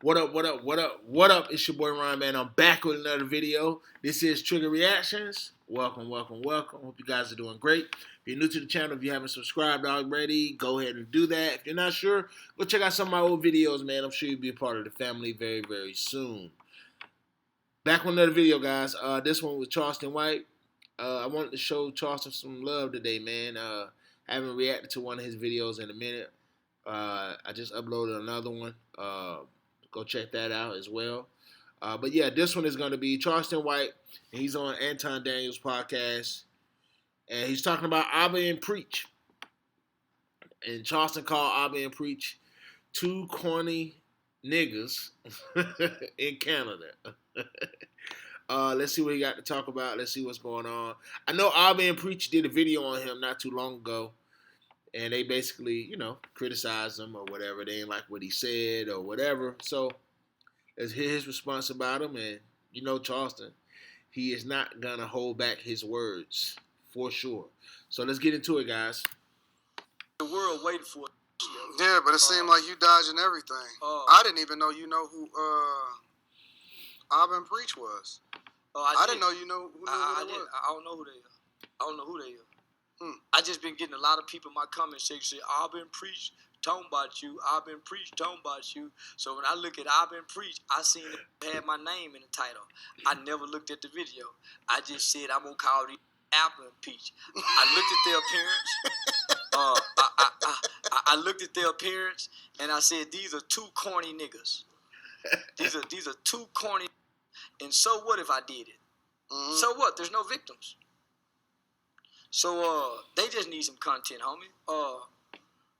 What up, what up, what up, what up? It's your boy Ryan, man. I'm back with another video. This is Trigger Reactions. Welcome, welcome, welcome. Hope you guys are doing great. If you're new to the channel, if you haven't subscribed already, go ahead and do that. If you're not sure, go check out some of my old videos, man. I'm sure you'll be a part of the family very, very soon. Back with another video, guys. This one with Charleston White. I wanted to show Charleston some love today, man. Haven't reacted to one of his videos in a minute. I just uploaded another one. Go check that out as well. But yeah, this one is going to be Charleston White. And he's on Anton Daniels' podcast. And he's talking about Abba and Preach. And Charleston called Abba and Preach two corny niggas in Canada. Let's see what he got to talk about. Let's see what's going on. I know Abba and Preach did a video on him not too long ago. And they basically, criticized him or whatever. They didn't like what he said or whatever. So let's hear his response about him. And Charleston, he is not going to hold back his words for sure. So let's get into it, guys. The world waiting for it. Yeah, but it seemed like you dodging everything. I didn't even know who Abba Preach was. I didn't know who they were. I don't know who they are. I don't know who they are. I just been getting a lot of people in my comment section say, I've been preached, talking about you. I've been preached, talking about you. So when I look at I've been preached, I seen it had my name in the title. I never looked at the video. I just said I'm gonna call these Apple and Peach. I looked at their appearance. I looked at their appearance and I said these are two corny niggas. These are two corny. And so what if I did it? So what? There's no victims. So they just need some content, homie.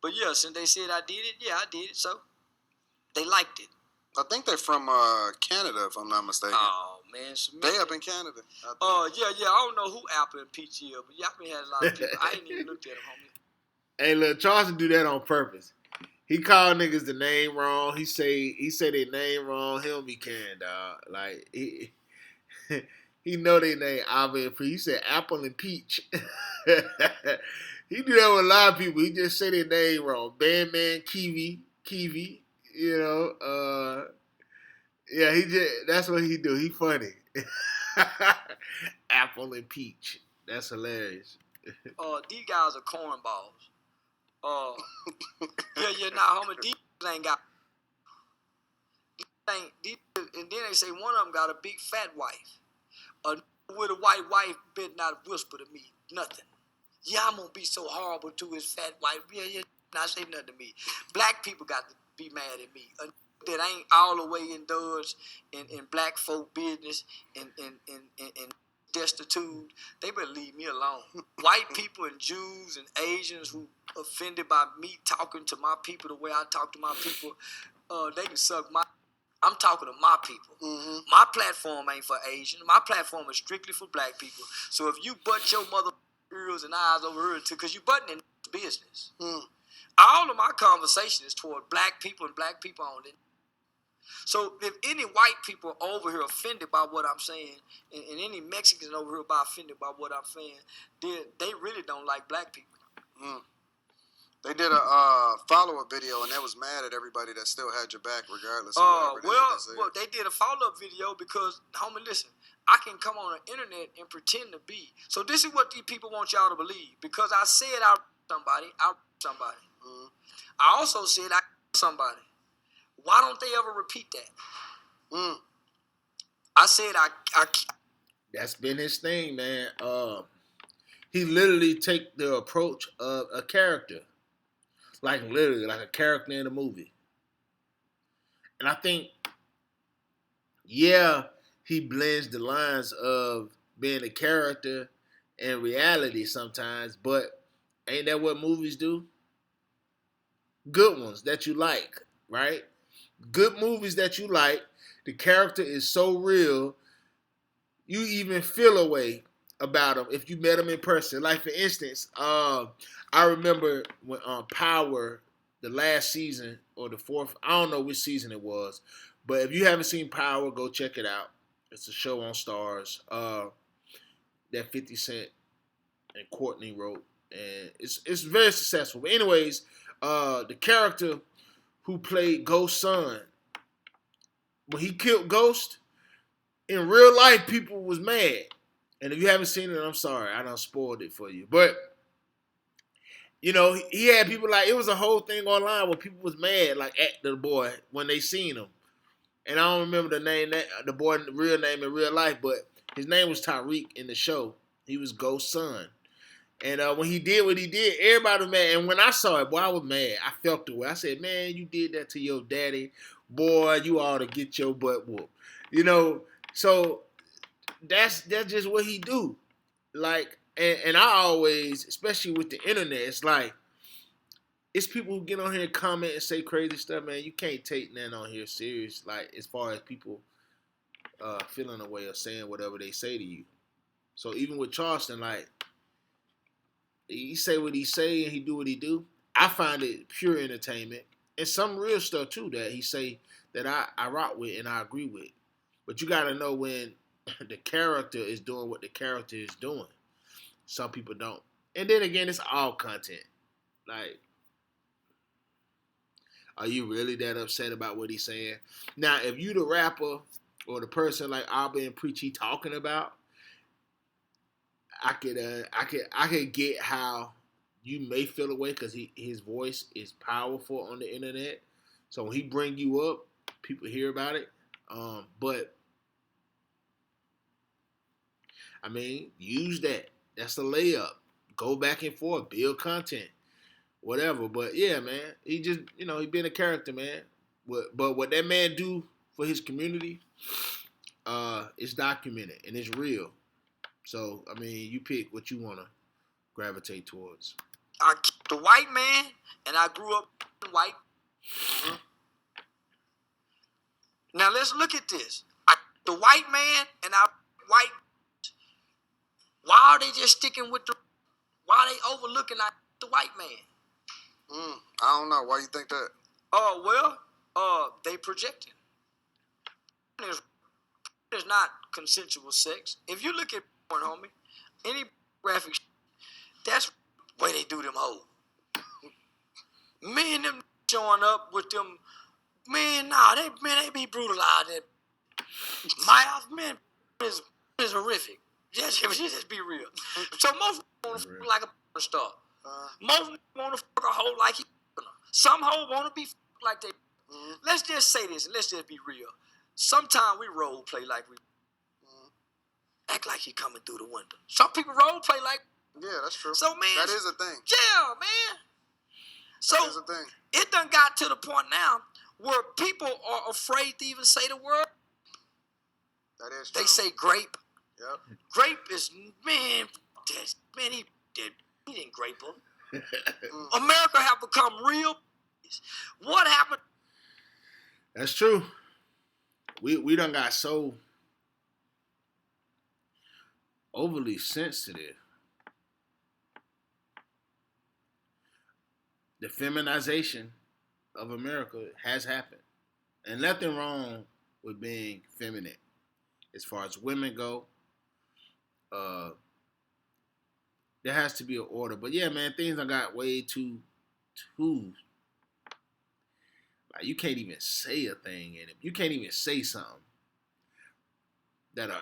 But yeah, since they said I did it, yeah, I did it. So they liked it. I think they're from Canada, if I'm not mistaken. Oh man, they up in Canada. Yeah. I don't know who Apple and Peach is, but y'all been had a lot of people. I ain't even looked at them, homie. Hey, look, Charleston do that on purpose. He called niggas the name wrong. He say their name wrong. He don't be caring, dog. Like he know their name, Abba and Preach. He said Apple and Peach. He do that with a lot of people. He just say their name wrong. Bandman, Kiwi. Yeah, that's what he do. He funny. Apple and Peach. That's hilarious. These guys are cornballs. Homie, these ain't got. And then they say one of them got a big fat wife. With a white wife, better not whisper to me nothing. Yeah, I'm gonna be so horrible to his fat wife. Yeah, not say nothing to me. Black people got to be mad at me. That ain't all the way indulged in black folk business and destitute. They better leave me alone. White people and Jews and Asians who offended by me talking to my people the way I talk to my people, they can suck my. I'm talking to my people. My platform ain't for Asians. My platform is strictly for black people. So if you butt your mother ears and eyes over here too, because you butting in business. All of my conversation is toward black people and black people only. So if any white people over here offended by what I'm saying, and any Mexicans over here offended by what I'm saying, they really don't like black people. They did a follow-up video, and they was mad at everybody that still had your back, regardless of whatever well, they did a follow-up video because, homie, listen, I can come on the internet and pretend to be. So this is what these people want y'all to believe. Because I said I somebody. I also said I somebody. Why don't they ever repeat that? I said I. That's been his thing, man. He literally take the approach of a character. Like literally, like a character in a movie. And I think, yeah, he blends the lines of being a character and reality sometimes, but ain't that what movies do? Good ones that you like, right? Good movies that you like, the character is so real, you even feel a way about him if you met him in person. Like, for instance, I remember when Power, the last season, or the fourth, I don't know which season it was, but if you haven't seen Power, go check it out. It's a show on Stars that 50 Cent and Corny wrote, and it's very successful. But anyways, the character who played Ghost Son when he killed Ghost, in real life, people was mad. And if you haven't seen it, I'm sorry. I done spoiled it for you. But, you know, he had people like, it was a whole thing online where people was mad, like, at the boy when they seen him. And I don't remember the name, the boy's real name in real life, but his name was Tyreek in the show. He was Ghost's son. And when he did what he did, everybody was mad. And when I saw it, boy, I was mad. I felt the way. I said, man, you did that to your daddy. Boy, you ought to get your butt whooped. You know, so that's just what he do. Like, and I always, especially with the internet, it's like, it's people who get on here and comment and say crazy stuff, man. You can't take nothing on here serious, like, as far as people feeling a way or saying whatever they say to you. So even with Charleston, like, he say what he say and he do what he do. I find it pure entertainment and some real stuff too that he say that I rock with and I agree with. But you got to know when the character is doing what the character is doing. Some people don't. And then again, it's all content. Like, are you really that upset about what he's saying? Now, if you the rapper or the person like Abba and Preachy talking about, I could get how you may feel away because his voice is powerful on the internet. So when he bring you up, people hear about it. But I mean, use that. That's the layup. Go back and forth, build content, whatever. But yeah, man, he just, you know, he been a character, man. But what that man do for his community, it's documented and it's real. So, I mean, you pick what you want to gravitate towards. I the white man, and I grew up white. Mm-hmm. Now, let's look at this. The white man and I white, why are they just sticking with the, why are they overlooking the white man? I don't know. Why you think that? They projecting. There's not consensual sex. If you look at porn, homie, any graphic, that's the way they do them hoes. Me and them showing up with them, man, nah, they be brutalized. My man is horrific. Just be real. So most want to fuck like a porn star. Most want to fuck a hoe like he. Some hoes want to be like they. Let's just say this and let's just be real. Sometimes we role play like we act like he coming through the window. Some people role play like. Yeah, that's true. So man, that is a thing. Yeah, man. So that is a thing. It done got to the point now where people are afraid to even say the word. That is true. They say grape. Yep. Grape is he didn't grape them. America have become real. What happened? That's true. We done got so overly sensitive. The feminization of America has happened. And nothing wrong with being feminine. As far as women go, there has to be an order. But yeah, man, things done got way too like, you can't even say a thing in it. You can't even say something that'll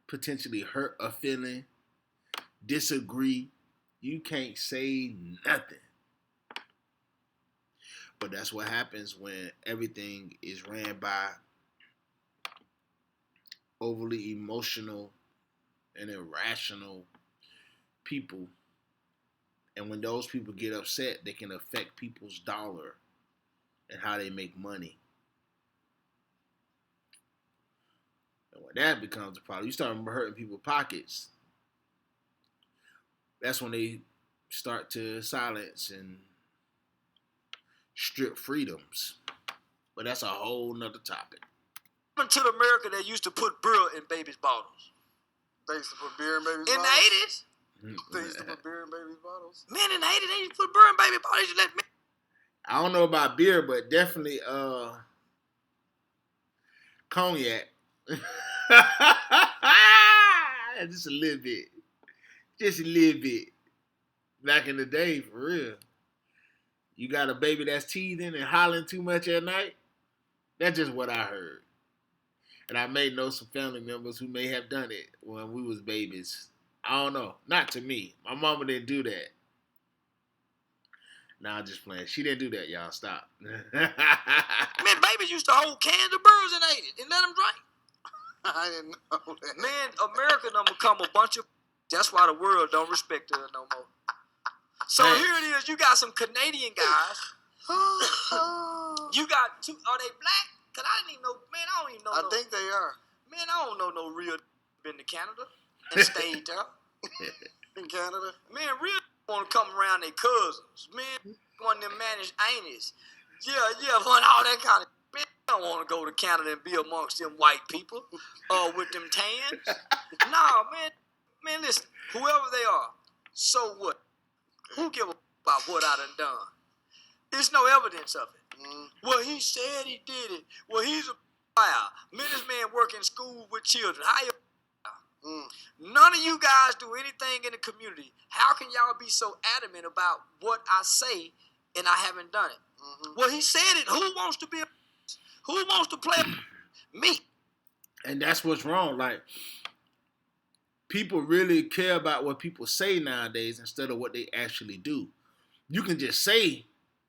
potentially hurt a feeling, disagree. You can't say nothing. But that's what happens when everything is ran by overly emotional and irrational people. And when those people get upset, they can affect people's dollar and how they make money. And when that becomes a problem, you start hurting people's pockets. That's when they start to silence and strip freedoms. But that's a whole nother topic. To the America that used to put beer in babies' bottles. They used to put beer in babies' in bottles? In the 80s? They used to put beer in babies' bottles? Man, in the 80s, they used to put beer in baby bottles. You let me. I don't know about beer, but definitely cognac. Just a little bit. Just a little bit. Back in the day, for real. You got a baby that's teething and hollering too much at night? That's just what I heard. And I may know some family members who may have done it when we was babies. I don't know. Not to me. My mama didn't do that. Nah, I'm just playing. She didn't do that, y'all. Stop. Man, babies used to hold cans of birds and ate it and let them drink. I didn't know that. Man, America done become a bunch of... That's why the world don't respect her no more. So Man. here it is. You got some Canadian guys. You got two... Are they black? Because I didn't even know... Man, I don't even know... I think they are. Man, I don't know no real been to Canada and stayed there. In Canada? Man, real want to come around their cousins. Man, one of them managed aunties. Yeah, want all that kind of... Man, I don't want to go to Canada and be amongst them white people with them tans. Nah, man, listen, whoever they are, so what? Who give a about what I done? There's no evidence of it. Well, he said he did it. Well, he's a fire. Man, this man work in school with children. How you... None of you guys do anything in the community. How can y'all be so adamant about what I say and I haven't done it? Well, he said it. Who wants to be who wants to play me? And that's what's wrong. Like, people really care about what people say nowadays instead of what they actually do. You can just say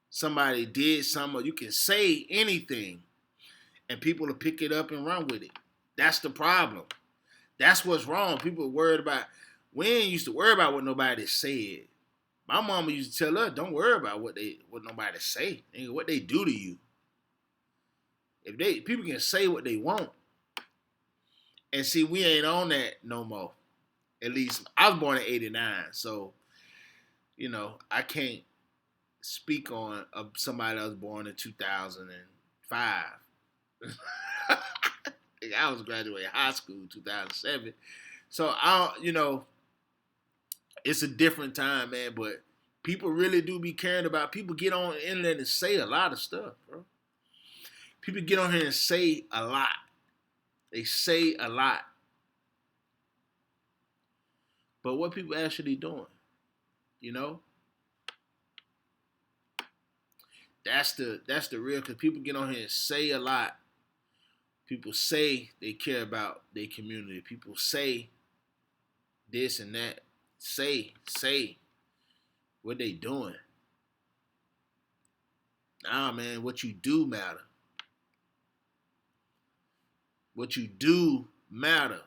somebody did something, or you can say anything, and people will pick it up and run with it. That's the problem. That's what's wrong. People are worried about... We ain't used to worry about what nobody said. My mama used to tell us, don't worry about what nobody say, what they do to you. People can say what they want. And see, we ain't on that no more. At least, I was born in 89, so, I can't speak on somebody that was born in 2005. I was graduating high school 2007. So, it's a different time, man, but people really do be caring about... People get on the internet and say a lot of stuff, bro. People get on here and say a lot. They say a lot. But what people actually doing, That's the real, because people get on here and say a lot. People say they care about their community. People say this and that. Say what they doing. Nah, man, what you do matter. What you do matter.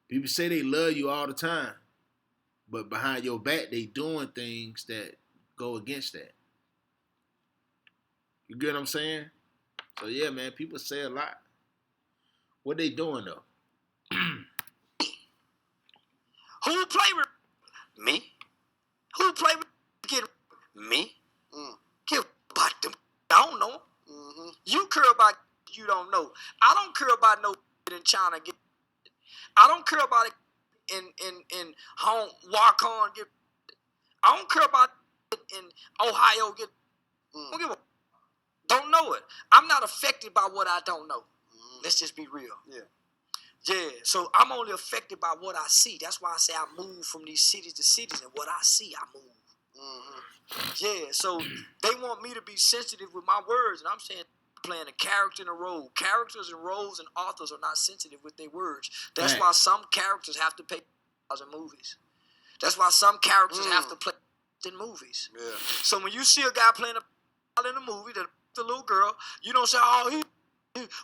People say they love you all the time, but behind your back, they doing things that go against that. You get what I'm saying? So yeah, man, people say a lot. What they doing though? Who play with me? Who play with get me? Give about them. I don't know. You care about you don't know. I don't care about no in China get. I don't care about it in home walk on get. I don't care about it in Ohio get. Don't know it. I'm not affected by what I don't know. Let's just be real. Yeah, so I'm only affected by what I see. That's why I say I move from these cities to cities, and what I see, I move. Yeah, so they want me to be sensitive with my words, and I'm saying playing a character in a role. Characters and roles and authors are not sensitive with their words. That's why some characters have to pay in movies. That's why some characters have to play in movies. Yeah. So when you see a guy playing a in a movie, the little girl, you don't say, oh,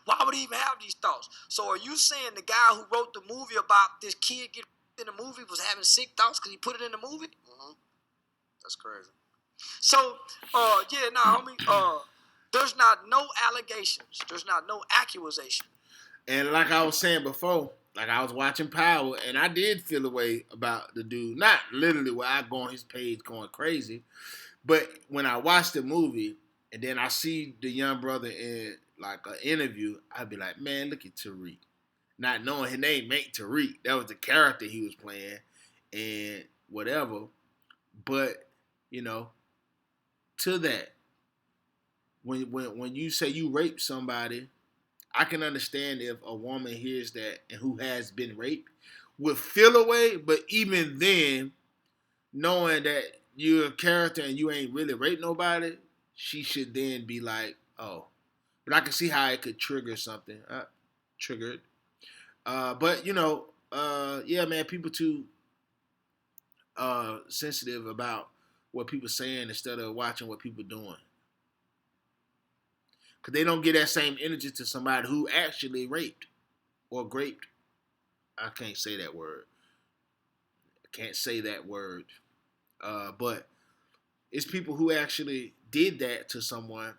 why would he even have these thoughts? So are you saying the guy who wrote the movie about this kid getting in the movie was having sick thoughts because he put it in the movie? That's crazy. So, homie, there's not no allegations. There's not no accusation. And like I was saying before, like I was watching Power, and I did feel a way about the dude. Not literally where I go on his page going crazy, but when I watched the movie, and then I see the young brother in like an interview, I'd be like, man, look at Tariq. Not knowing his name ain't Tariq. That was the character he was playing and whatever. But, to that, when you say you raped somebody, I can understand if a woman hears that and who has been raped would feel a way, but even then, knowing that you're a character and you ain't really raped nobody, she should then be like, oh. But I can see how it could trigger something. triggered. But you know, yeah, man, people too sensitive about what people saying instead of watching what people doing. Cause they don't get that same energy to somebody who actually raped or graped. I can't say that word. I can't say that word. But it's people who actually did that to someone,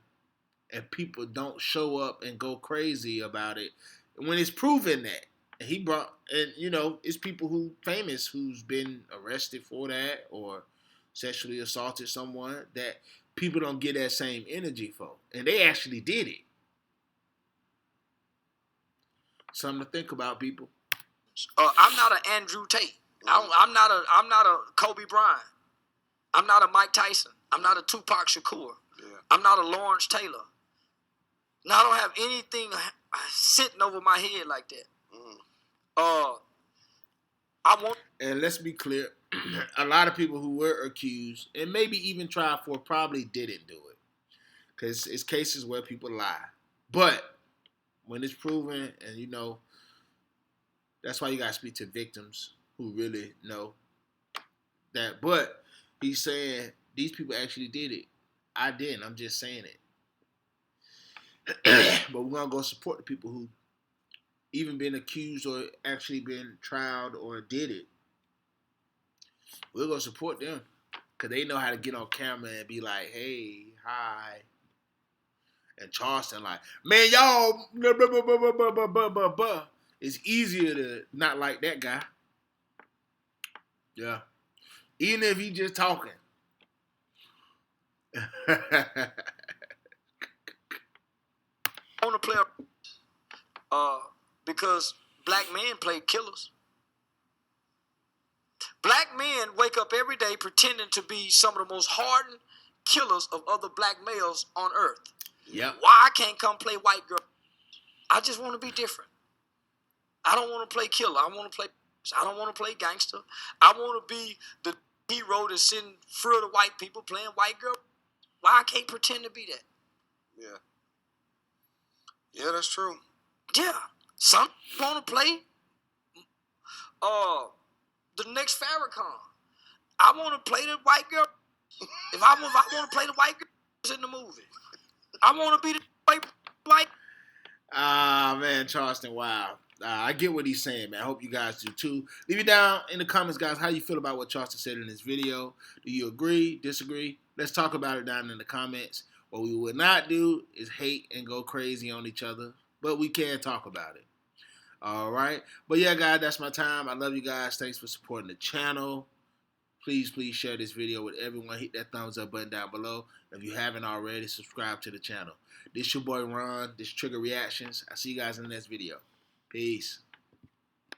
and people don't show up and go crazy about it when it's proven that. And he brought, and you know, it's people who famous who's been arrested for that or sexually assaulted someone that people don't get that same energy for, and they actually did it. Something to think about, people. I'm not an Andrew Tate. I'm not a Kobe Bryant. I'm not a Mike Tyson. I'm not a Tupac Shakur. Yeah. I'm not a Lawrence Taylor. Now I don't have anything sitting over my head like that. I want. And let's be clear, a lot of people who were accused and maybe even tried for probably didn't do it, because it's cases where people lie. But when it's proven, and you know, that's why you gotta speak to victims who really know that. But he's saying these people actually did it. I didn't. I'm just saying it. But we're gonna go support the people who even been accused or actually been tried or did it. We're gonna support them because they know how to get on camera and be like, "Hey, hi." And Charleston, like, man, y'all, blah, blah, blah, blah, blah, blah, blah, blah, blah. It's easier to not like that guy. Yeah. Even if he just talking. I want to play because black men play killers. Black men wake up every day pretending to be some of the most hardened killers of other black males on earth. Yep. Why I can't come play white girl? I just want to be different. I don't want to play killer. I want to play. I don't want to play gangster. I want to be the hero that's sitting through the white people playing white girl. Why I can't pretend to be that? Yeah. Yeah, that's true. Yeah. Some want to play the next Farrakhan. I want to play the white girl. If I want to play the white girl in the movie, I want to be the white. Man, Charleston, wow. I get what he's saying, man. I hope you guys do too. Leave it down in the comments, guys, how you feel about what Charleston said in this video. Do you agree, disagree? Let's talk about it down in the comments. What we would not do is hate and go crazy on each other, but we can talk about it. All right? But yeah, guys, that's my time. I love you guys. Thanks for supporting the channel. Please share this video with everyone. Hit that thumbs up button down below. If you haven't already, subscribe to the channel. This your boy Ron. This Trigger Reactions. I'll see you guys in the next video. Peace.